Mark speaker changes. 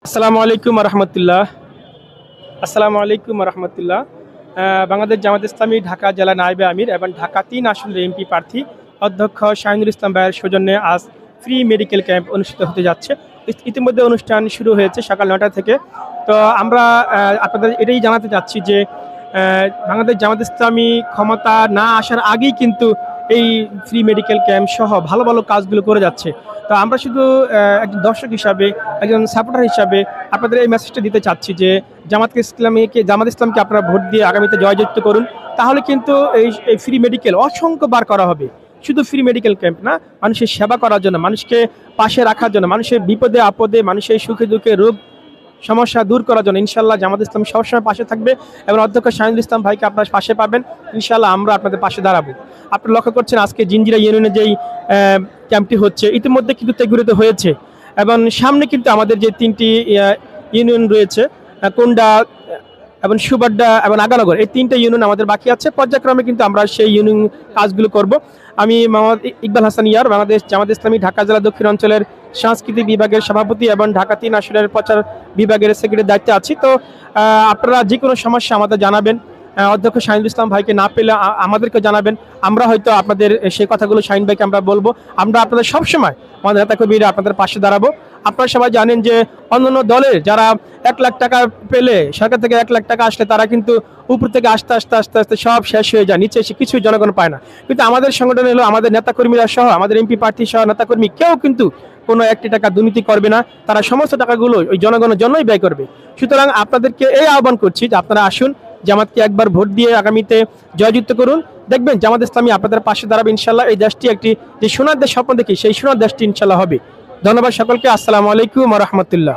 Speaker 1: আসসালামু আলাইকুম রহমতুল্লাহ। আসসালামু আলাইকুম রহমতুল্লাহ। বাংলাদেশ জামাত ইসলামী ঢাকা জেলা নায়েবে আমির এবং ঢাকা ৩ আসনের এমপি প্রার্থী অধ্যক্ষ শাহিনুল ইসলাম ভাইয়ের সৌজন্যে আজ ফ্রি মেডিকেল ক্যাম্প অনুষ্ঠিত হতে যাচ্ছে। ইতিমধ্যে অনুষ্ঠান শুরু হয়েছে সকাল ৯টা থেকে। তো আমরা আপনাদের এটাই জানাতে চাচ্ছি যে বাংলাদেশ জামাত ইসলামী ক্ষমতা না আসার আগেই কিন্তু এই ফ্রি মেডিকেল ক্যাম্প সহ ভালো ভালো কাজগুলো করে যাচ্ছে। তো আমরা শুধু একজন দর্শক হিসাবে, একজন সাপোর্টার হিসাবে আপনাদের এই মেসেজটা দিতে চাচ্ছি যে জামাত ইসলামকে আপনারা ভোট দিয়ে আগামীতে জয়যুক্ত করুন। তাহলে কিন্তু এই ফ্রি মেডিকেল অসংখ্যবার করা হবে। শুধু ফ্রি মেডিকেল ক্যাম্প না, মানুষের সেবা করার জন্য, মানুষকে পাশে রাখার জন্য, মানুষের বিপদে আপদে, মানুষের সুখে দুঃখে, রোগ সমস্যা দূর করার জন্য ইনশাল্লাহ জামাত ইসলাম সবসময় পাশে থাকবে এবং অধ্যক্ষ শাহিনুল ইসলাম ভাইকে আপনার পাশে পাবেন। ইনশাল্লাহ আমরা আপনাদের পাশে দাঁড়াবো। আপনারা লক্ষ্য করছেন আজকে জিঞ্জিরা ইউনিয়নে যেই ক্যাম্পটি হচ্ছে, ইতিমধ্যে কিন্তু তেগুড়িতে হয়েছে এবং সামনে কিন্তু আমাদের যে 3টি ইউনিয়ন রয়েছে, কোন্ডা এবং সুবাড্ডা এবং আগানগর, এই 3টে ইউনিয়ন আমাদের বাকি আছে। পর্যায়ক্রমে কিন্তু আমরা সেই ইউনিয়ন কাজগুলো করব। আমি মোহাম্মদ ইকবাল হাসান ইয়ার, বাংলাদেশ জামাত ইসলামী ঢাকা জেলা দক্ষিণ অঞ্চলের সাংস্কৃতিক বিভাগের সভাপতি এবং ঢাকা 3 আসনের প্রচার বিভাগের সেক্রেটারির দায়িত্বে আছি। তো আপনারা যে কোনো সমস্যা আমাদের জানাবেন। অধ্যক্ষ শাহিনুল ইসলাম ভাইকে না পেলে আমাদেরকে জানাবেন। আমরা হয়তো আপনাদের সেই কথাগুলো শাহিন ভাইকে আমরা বলবো। আমরা আপনাদের সবসময় আমাদের নেতাকর্মীরা আপনাদের পাশে দাঁড়াবো। আপনারা সবাই জানেন যে অন্যান্য দলের যারা 1 লাখ টাকা পেলে, সরকার থেকে 1 লাখ টাকা আসলে তারা কিন্তু উপর থেকে আস্তে আস্তে আস্তে আস্তে সব শেষ হয়ে যায়, নিচে এসে কিছুই জনগণ পায় না। কিন্তু আমাদের সংগঠন হলো, আমাদের নেতাকর্মীরা সহ, আমাদের এমপি প্রার্থী সহ নেতাকর্মী কেউ কিন্তু কোনো 1টি টাকা দুর্নীতি করবে না। তারা সমস্ত টাকাগুলো ওই জনগণের জন্যই ব্যয় করবে। সুতরাং আপনাদেরকে এই আহ্বান করছি যে আপনারা আসুন, জামাতকে একবার ভোট দিয়ে আগামীতে জয়যুক্ত করুন। দেখবেন জামাত ইসলামী আপনাদের পাশে দাঁড়াবে ইনশাল্লাহ। এই দেশটি একটি যে সোনার দেশ স্বপ্ন দেখি, সেই সোনার দেশটি ইনশাল্লাহ হবে। ধন্যবাদ সকলকে। আসসালামু আলাইকুম ওয়া রাহমাতুল্লাহ।